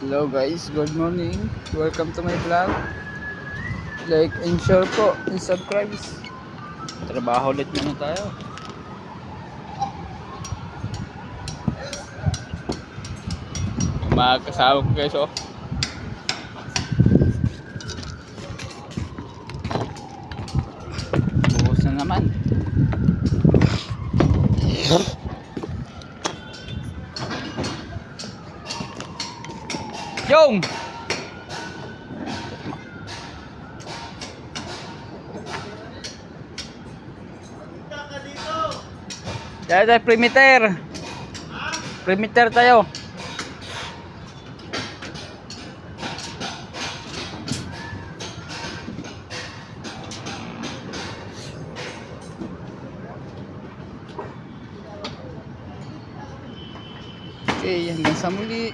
Hello guys, good morning. Welcome to my vlog. Like and share po and subscribe. Trabaho ulit muna tayo. Yung mga kasama ko guys oh. Buhos na naman. Yung! Tayo perimeter. Perimeter tayo. Okay, hanggang sa muli.